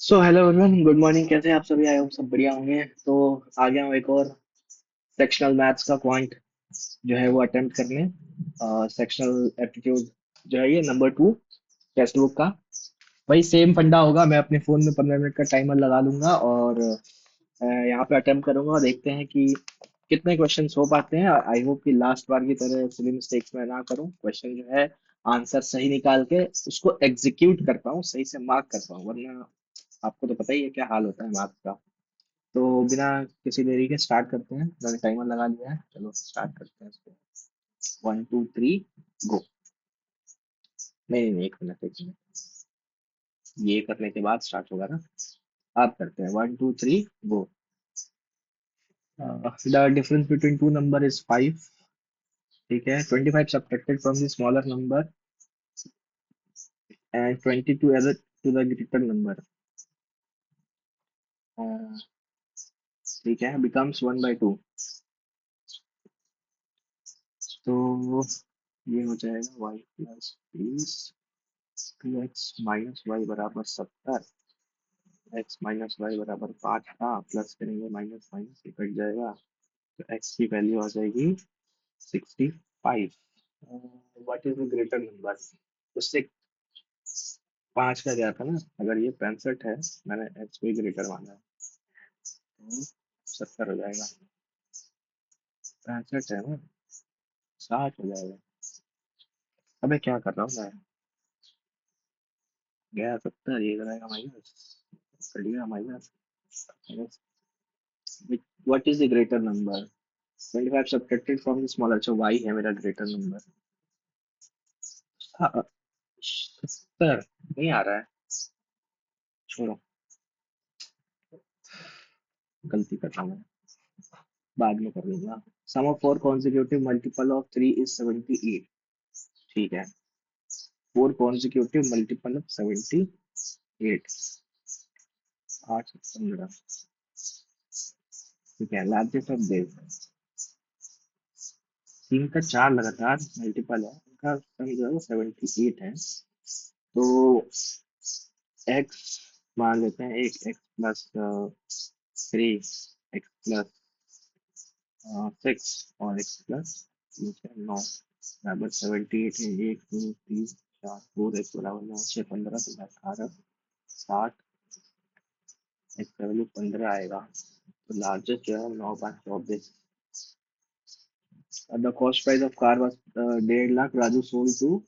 So hello everyone, good morning. कैसे हैं आप सभी? आए हो सब बढ़िया होंगे। तो आ गया हूँ एक और सेक्शनल मैथ्स का क्वांट जो है वो अटेम्प्ट करने। सेक्शनल एप्टीट्यूड जो है ये नंबर 2 टेक्स्ट बुक का। वही सेम फंडा होगा। मैं अपने फोन में 15 मिनट का टाइमर लगा लूंगा और यहाँ पे अटेम्प्ट करूंगा। देखते हैं कि कितने क्वेश्चंस हो पाते हैं। आई होप कि लास्ट बार की तरह सिली मिस्टेक्स मैं ना करूं। क्वेश्चन जो है आंसर सही निकाल के उसको एग्जीक्यूट कर पाऊं, सही से मार्क कर पाऊं, वरना आपको तो पता ही है क्या हाल होता है मार्क्स का। तो बिना किसी देरी के स्टार्ट करते हैं। मैंने टाइमर लगा लिया है, चलो स्टार्ट करते हैं इसको। 1 2 3 गो। नहीं नहीं, 1 मिनट 1 मिनट, ये करने के बाद स्टार्ट होगा ना। आप करते हैं 1 2 3 go. The difference between two number is 5। ठीक है, 25 subtracted from the smaller number and 22 added to the greater number. ठीक है, बिकम्स 1/2। तो ये हो जाएगा y+20, 2x - y = 70। x - y = 5 था, प्लस करेंगे माइनस माइनस ये कट जाएगा। तो x की वैल्यू आ जाएगी 65। What is the greater number? उससे 5 का गया था ना। अगर ये 65 है, मैंने x को ही ग्रेटर माना है, तो 70 हो जाएगा। 65 है ना, 60 हो जाएगा। अबे क्या कर रहा हूँ मैं? गया 70, ये जाएगा माइनस, कट गया minus. What is the greater number? 25 subtracted from the smaller, अच्छा y है मेरा ग्रेटर नंबर। हाँ, 70 नहीं आ रहा है, छोड़ो, गलती कर रहा हूँ मैं, बाद में कर लूंगा। Sum of 4 consecutive multiple of 3 is 78। ठीक है, 4 consecutive मल्टीपल ऑफ 78, 8 15। ठीक है, लार्जेस्ट ऑफ दिस, 3 का 4 लगातार मल्टीपल है, उनका सम जो है 78 है। तो x मान लेते हैं, एक x+3, x+6 और x+9 बराबर 78 है। 1 2 3 4, 4 x = 9, 6 15, तो 18 60, x का वैल्यू 15 आएगा। तो लार्जेस्ट जो है 9 5 24। The cost price of car was 1.5 lakh. Raju sold to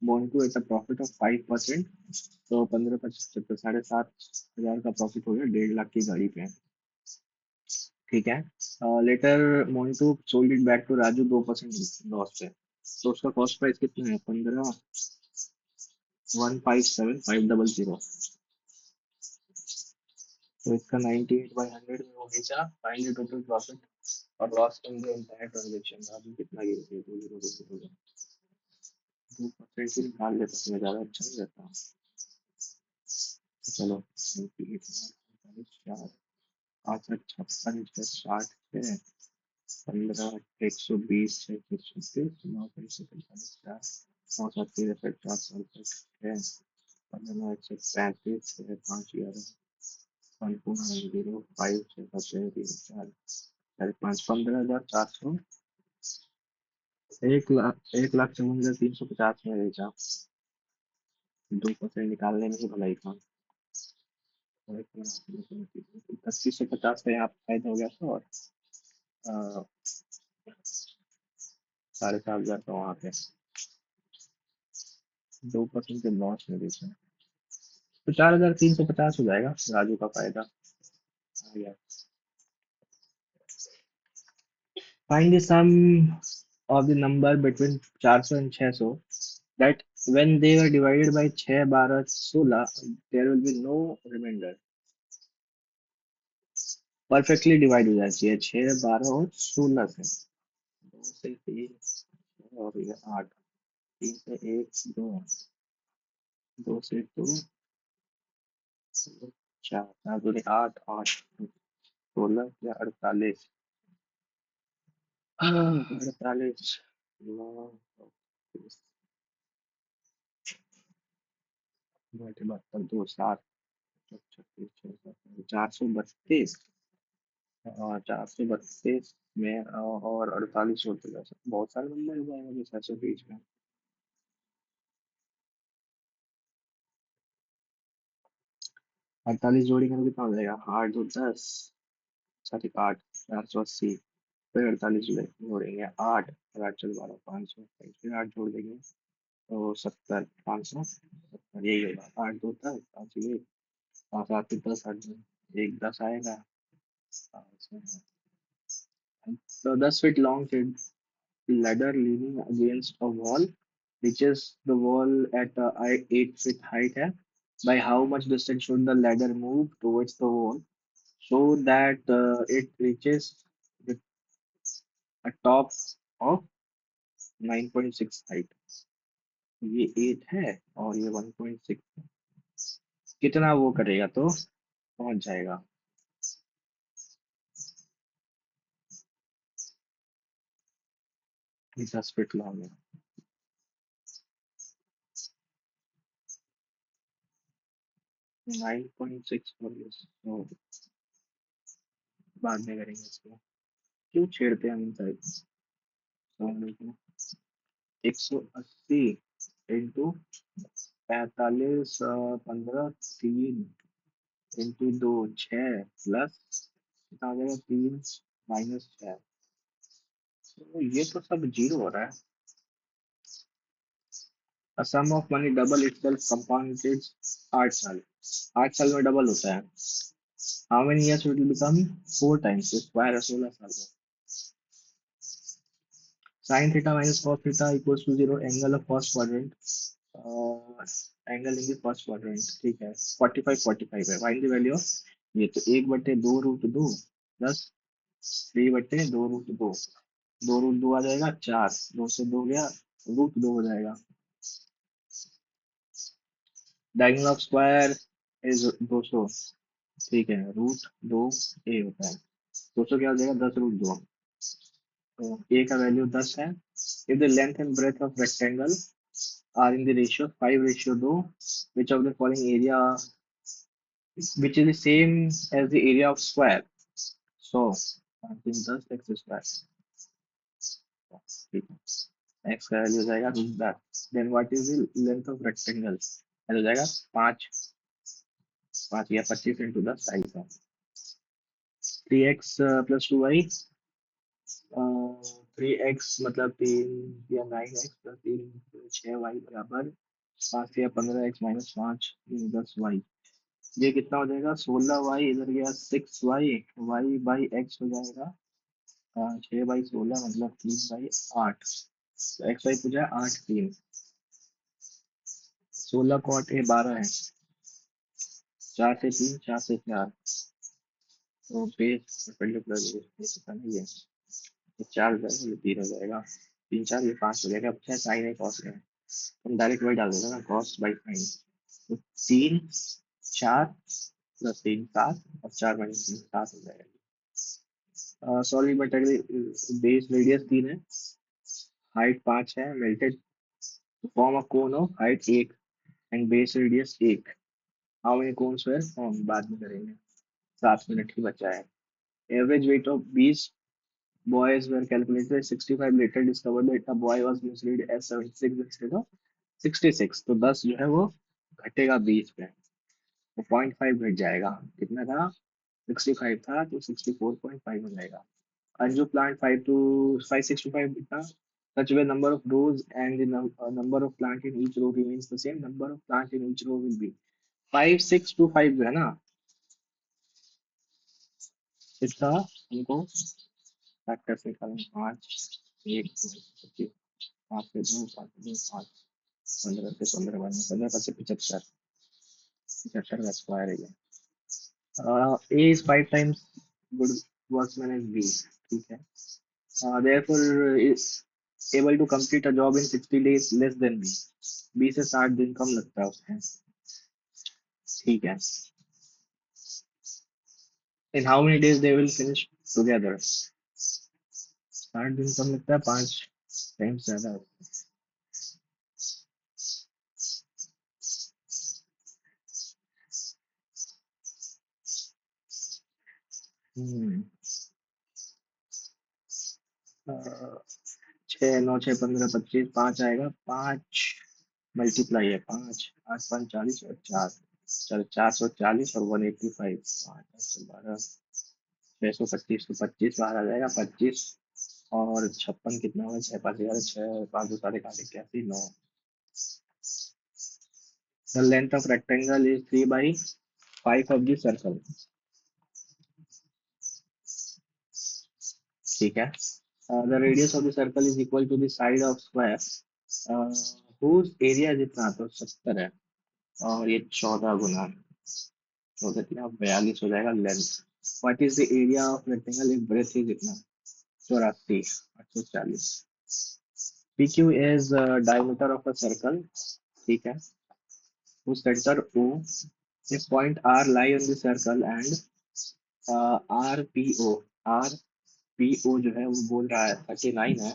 Montu at a profit of 5%। तो 15 25 7.5 हजार का प्रॉफिट हो गया 1.5 लाख की गाड़ी पे। ठीक है, later Montu sold it back to Raju 2% loss पे। तो उसका कॉस्ट प्राइस कितना है? 15,157,500। तो इसका 98/100 में वो बेचा। फाइंड टोटल प्रॉफिट और loss in the entire transaction. Raju कितना गिर गया? 2% ही निकाल लेता तो मैं ज्यादा अच्छा नहीं रहता। चलो 98 4 8 56 60 15 120 136 9 45 4 7 3 4 4 15 135 5 11 1 2 9 0 5 6 7 3 4 4 5 15,400। 1,54,350 में बेचा। 2% निकालने में ही भलाई था। 3150 का यहाँ फायदा हो गया था, और 4,500 का वहाँ पे 2% के लॉस में बेचा। तो 4,350 हो जाएगा राजू का फायदा आ गया। Find the sum of the number between 400 and 600 that when they were divided by 6 12 16 there will be no remainder। Perfectly divide हो जाती है 6 12 और 16 से। 2 से 3 और ये 8, 3 से 1 2, 2 से 2 4 4 दूनी 8 8 16 या 48, 48 9 72 2 7 432 और 432 में और 48 जोड़ते जा सकते, बहुत सारे नंबर हो जाएंगे जो 620 में। 48 जोड़ी का कितना हो जाएगा, 8 2 10, साथ 8, 480, फिर 48 जोड़ेंगे, 8 और 8 चल 12, 500, फिर 8 जोड़ देंगे तो 70, 570, यही होगा। 8 2 10, 5 1, 5 8 10, 8 1 10 आएगा। So 10 feet long ladder leaning against a wall reaches the wall at 8 feet height है. By how much distance should the ladder move towards the wall so that it reaches the a top of 9.6 height? ये 8 है और ये 1.6, कितना वो करेगा तो पहुंच जाएगा? 10 फीट लॉन्ग है। 9.6 तो बाद में करेंगे इसको, क्यों छेड़ते हैं हम इन साइड। 180 इंटू 45, 15, 3 इंटू 2 6 प्लस कितना आ जाएगा, 3 - 6। तो ये तो सब जीरो हो रहा है। A sum of money double itself compounded 8 साल, 8 साल में डबल होता है। How many years it will become? 4 times, square है 16 साल में। Sin theta minus cos theta equals to 0, angle of first quadrant, angle in the first quadrant, ठीक है। 45 45 है, फाइंड द वैल्यू ऑफ, ये तो 1/2 √2 प्लस 3/2 √2, 2 √2 आ जाएगा 4, 2 से 2 गया, √2 हो जाएगा। डायगोनल ऑफ स्क्वायर इज 200, ठीक है, √2 ए होता है। 200 क्या हो जाएगा, 10 √2, तो ए का वैल्यू 10 है। If the length and breadth of rectangle are in the ratio 5:2, which of the following area which is the same as the area of square? So, something 10 x square. ठीक है, x का value हो जाएगा √10। Then what is the length of rectangle, हो जाएगा 5, 5 या 25 into 10, 250। 3x + 2y, 3x मतलब 3 या 9x + 3 6y बराबर 5 या 15x - 5 10y। ये कितना हो जाएगा, 16y इधर गया 6y, y/x हो जाएगा 6/16 मतलब 3/8, तो एक्स वाई पूछा है 8 3, 16 को 8 12 है, 4 से 3 4 से 4, तो बेस परपेंडिकुलर बेस का नहीं है, ये 4 हो जाएगा, ये 3 हो जाएगा, 3 4 ये 5 हो जाएगा। अच्छा साइन है कॉस है, हम डायरेक्ट वही डाल देगा ना, cos/sin, तो 3 4 + 3 7 और 4 - 3 7 हो जाएगा। सॉरी बट अगर बेस रेडियस 3 है, हाइट 5 है, melted form a cone of height 1 and base radius 1, how many cones were form, बाद में करेंगे। 7 मिनट ही बचा है। Average weight of 20 boys were calculated 65, later discovered that a boy was mislead as 76 instead of 66, तो 10 जो है वो घटेगा 20 पे, तो 0.5 घट जाएगा, कितना था 65 था तो 64.5 हो जाएगा। अंजू plant 5 to 5 6 to 5 इतना, such where number of rows and the number of plant in each row remains the same, number of plant in each row will be 5 6 to 5 जो है ना, इसका हमको फैक्टर से निकालेंगे। 5 1 25, 5 से 2 5 से 2 5, 15 से 15 बनना, 15 5 से 75, 75 का स्क्वायर है ये। A is 5 times good workman as B, ठीक है। Therefore is able to complete a job in 60 days less than B, B से 60 दिन कम लगता है उसमें, ठीक है। In how many days they will finish together, 60 दिन कम लगता है, 5 टाइम्स ज्यादा। हम्म, 6 9 6 15 25, 5 आएगा, 5 मल्टीप्लाई है, 5 8 5 40 और 4, चल 440 और 185, 5 8 12, 625, तो 25 बाहर आ जाएगा, 25 और 56 कितना हुआ, 6 5 11, 6 5 2 8 8 81 9। The length of rectangle is 3/5 of the circle. ठीक है। The radius of the circle is equal to the side of square, uh, whose area जितना तो 70 है, और ये 14 कितना 42 हो जाएगा length. What is the area of rectangle if breadth is कितना 84 840। PQ is diameter of a circle, ठीक है, whose center O, if point R lie on the circle and RPO, RPO जो है वो बोल रहा है 39 है,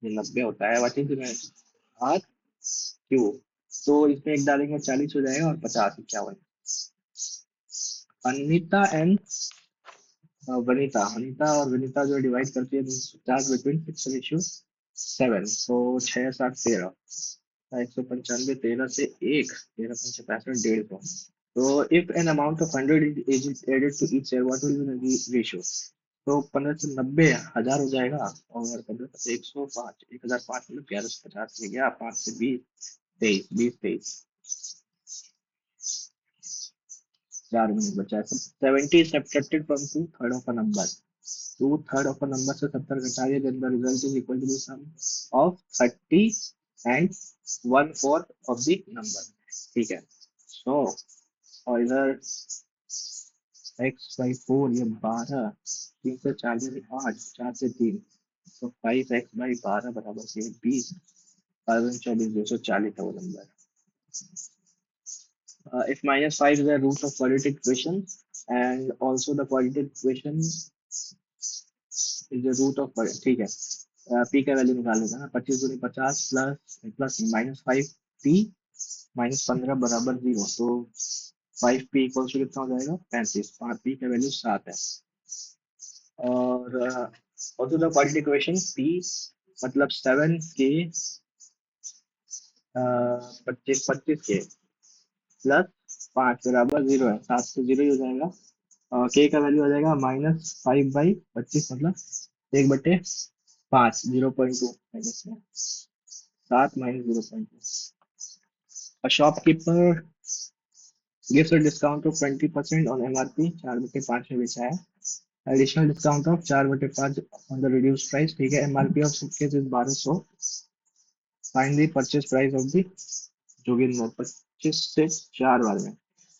ये 90 होता है, व्हाट इज आर क्यू, तो इसमें एक डालेंगे 40 हो जाएगा और 50 51। अनिता एंड वनिता और वनिता जो डिवाइड करती है चार्ज बिटवीन 6:7, तो 6 7 13, 195 13 से 1, 13 5 65 150, तो if an amount of 100 is added to each share what will be the ratio, तो 15 से 90 1000 हो जाएगा, और 15 से 105 1005, मतलब 1150 से गया, 5 से 20 23 20 23, 4 मिनट बचा है। 70 subtracted from two third of a number, two third of a number से 70 घटाइए, then the result is equal to the sum of 30 and 1/4 of the number, ठीक है। सो और इधर x/4 ये 12, 3 से 4 8, 4 से 3, तो 5x/12 बराबर ये 20, 24 240 था वो number. If -5 is the root of quadratic equation, and also the quadratic equation is the root of, ठीक है, p का वैल्यू निकाल लेना, 25 × 50 प्लस प्लस -5p -15 बराबर 0, तो 5p इक्वल टू कितना हो जाएगा 35, p का वैल्यू 7 है। और also the quadratic equation p मतलब 7k 25 25k प्लस 5 बराबर 0 है, 7 से 0 ही हो जाएगा, और के का वैल्यू आ जाएगा -5/25, मतलब 1/5, 0.2 माइनस में, 7 -0.2। A shopkeeper gives a discount of 20% on MRP, 4/5 में बेचा है, additional discount of 4/5 on the reduced price, ठीक है। MRP of suitcase is 1200, find the purchase price of the Joginder, 25 से 4 बार में,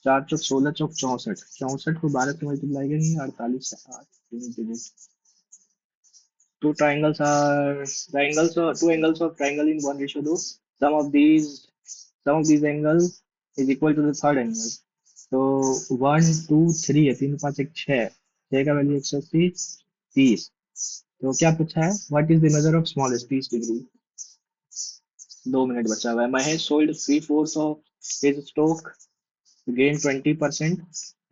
4 चौक 16 चौक 64, 64 को 12 से मल्टीप्लाई करेंगे, 48 से 8, two angles of triangle in one ratio दो, sum of these angles is equal to the third angle, तो 1 2 3 है, 3 5 1 6, 6 का वैल्यू 180 30, तो क्या पूछा है, what is the measure of smallest 30 degree. 2 minute बचा हुआ है। Mahesh sold 3/4 of his stock, gain 20%,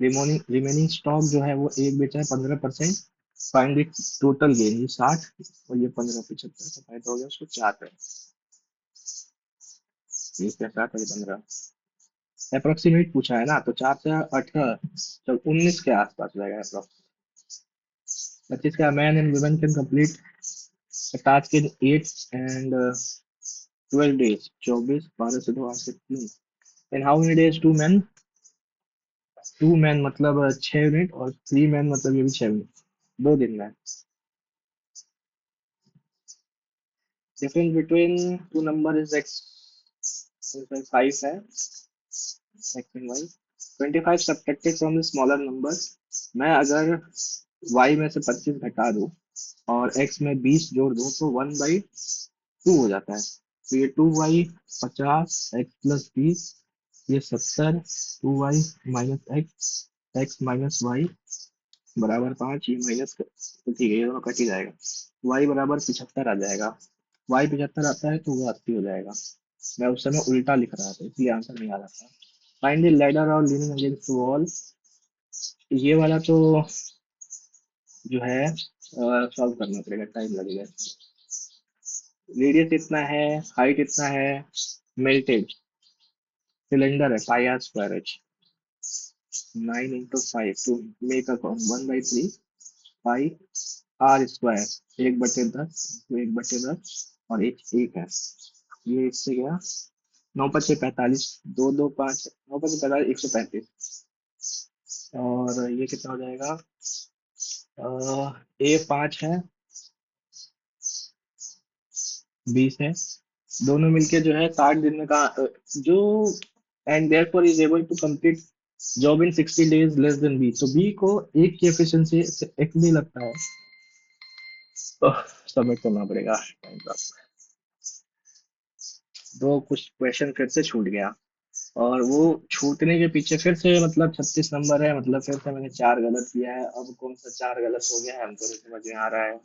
remaining stock जो है वो एक बेचा है 15%, फाइंड द टोटल गेन, ये 60 और ये 15, 75 का फायदा हो गया उसको 4 पे, 20 पे 60 और 15, अप्रोक्सीमेट पूछा है ना, तो 4 से 18, चल 19 के आसपास हो जाएगा अप्रोक्स। 25 का man and women can complete task in 8 and 12 days, 24 12 से 2 8 से 3, in how many days two man मतलब 6 मिनट, और 3 मैन मतलब ये भी 6 मिनट, 2 दिन में। Difference between two number is x 5 है, x and y, 25 subtracted from the smaller number, मैं अगर y में से 25 घटा दूं और x में 20 जोड़ दूं तो 1/2 हो जाता है, तो ये 2y 50 x प्लस 20, ये 70, 2y minus x minus y बराबर 5, ये माइनस, तो ठीक है ये दोनों कट ही जाएगा, y बराबर 75 आ जाएगा, y 75 आता है तो वो 80 हो जाएगा, मैं उस समय उल्टा लिख रहा था इसलिए आंसर नहीं आ रहा था। फाइंड द लैडर और लीनिंग अगेंस्ट वॉल, ये वाला तो जो है सॉल्व करना पड़ेगा, टाइम लगेगा। रेडियस इतना है, हाइट इतना है, मेल्टेड सिलेंडर है pi r square h, 9 into 5 to make a 1/3 pi r square, 1/10, 1/10 और एक है। ये इससे गया 9×5 = 45, 2 2 5, 9×5 = 135। और ये कितना हो जाएगा, A5 है, 20 है, दोनों मिलके जो है 60 दिन में का जो, and therefore is able to complete job in 60 days less than B, तो बी को एक की एफिशिएंसी एक नहीं लगता है, तो सबमिट करना पड़ेगा। टाइम का दो कुछ क्वेश्चन फिर से छूट गया, और वो छूटने के पीछे फिर से मतलब 36 नंबर है, मतलब फिर से मैंने चार गलत किया है। अब कौन सा चार गलत हो गया है हमको नहीं समझ में आ रहा है।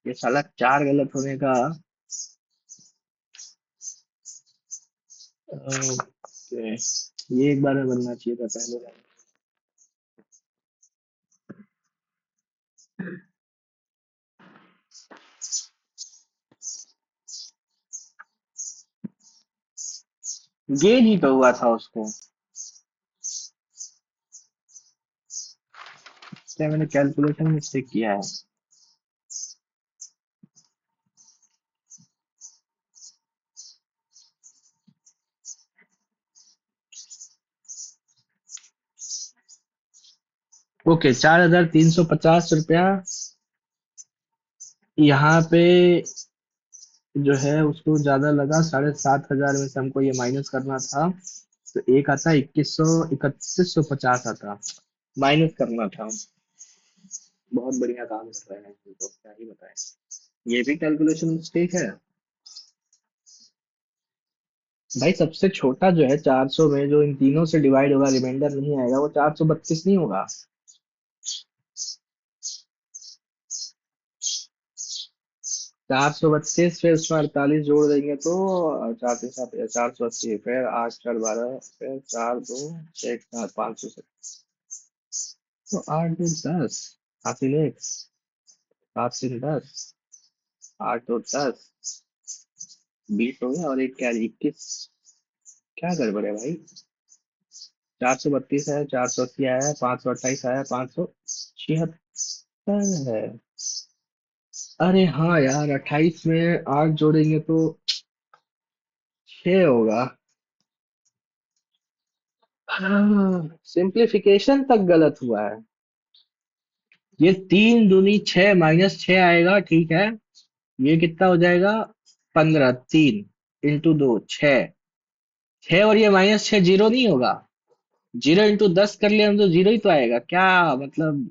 ये साला चार गलत होने का ओके, ये एक बार में बनना चाहिए था पहले। गेन ही तो हुआ था उसको, इसलिए मैंने कैलकुलेशन मिस्टेक किया है। ओके, 4,350 रुपया यहाँ पे जो है उसको ज्यादा लगा, 7,500 में से हमको ये माइनस करना था, तो एक आता 2150 आता, माइनस करना था। बहुत बढ़िया काम कर रहे हैं, तो क्या ही बताएं। ये भी कैलकुलेशन मिस्टेक है भाई। सबसे छोटा जो है 400 में, जो इन तीनों से डिवाइड होगा, रिमाइंडर नहीं आएगा, वो 432 नहीं होगा। 432 फिर उसमें 48 जोड़ देंगे तो 4 3 7 480, फिर 8 4 12, फिर 4 2 6 7 500, तो 8 2 10, 8 3 1, 7 3 10, 8 2 10, 20 हो गया, और एक क्या 21, क्या गड़बड़ है भाई। 432 है, 480 आया है, 528 आया, 576 है। अरे हाँ यार, 28 में 8 जोड़ेंगे तो 6 होगा। हाँ, सिंप्लीफिकेशन तक गलत हुआ है। ये 3 दूनी 6 -6 आएगा, ठीक है। ये कितना हो जाएगा, 15, 3 × 2 6, 6 और ये -6 जीरो नहीं होगा। 0 × 10 कर लिया हम तो जीरो ही तो आएगा, क्या मतलब।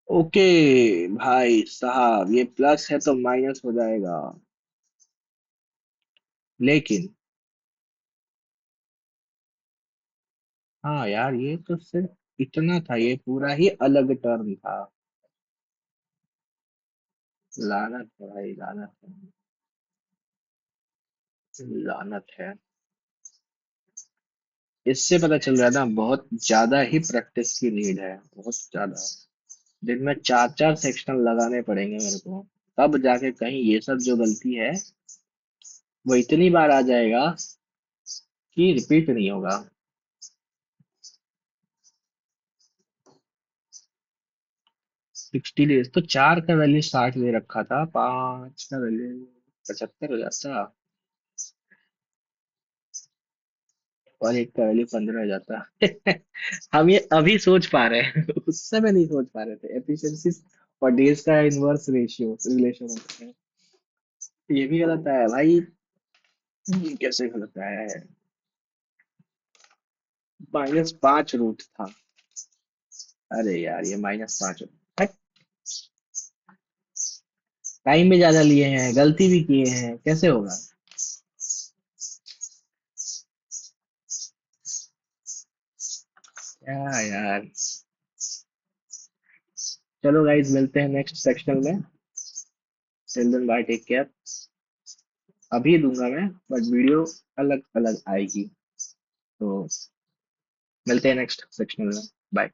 ओके भाई साहब, ये प्लस है तो माइनस हो जाएगा, लेकिन हाँ यार, ये तो सिर्फ इतना था, ये पूरा ही अलग टर्म था। लानत है भाई, लानत है, लानत है। इससे पता चल रहा है ना, बहुत ज्यादा ही प्रैक्टिस की नीड है, बहुत ज्यादा। दिन में चार चार सेक्शनल लगाने पड़ेंगे मेरे को, तब जाके कहीं ये सब जो गलती है वो इतनी बार आ जाएगा कि रिपीट नहीं होगा। 60 days तो चार का वैल्यू 60 दे रखा था, पांच का वैल्यू 75 हो जाता, और एक का वैल्यू 15 हो जाता। हम ये अभी सोच पा रहे हैं, उस समय नहीं सोच पा रहे थे। एफिशिएंसी और डेज का इनवर्स रेशियो रिलेशन होता है, ये भी गलत है भाई। कैसे गलत है, -5 रूट था। अरे यार, ये -5, टाइम भी ज्यादा लिए हैं, गलती भी किए हैं, कैसे होगा। क्या यार। चलो गाइज, मिलते हैं नेक्स्ट सेक्शन में। Till then bye, take care. अभी दूंगा मैं, बट वीडियो अलग अलग आएगी, तो मिलते हैं नेक्स्ट सेक्शनल में। बाय।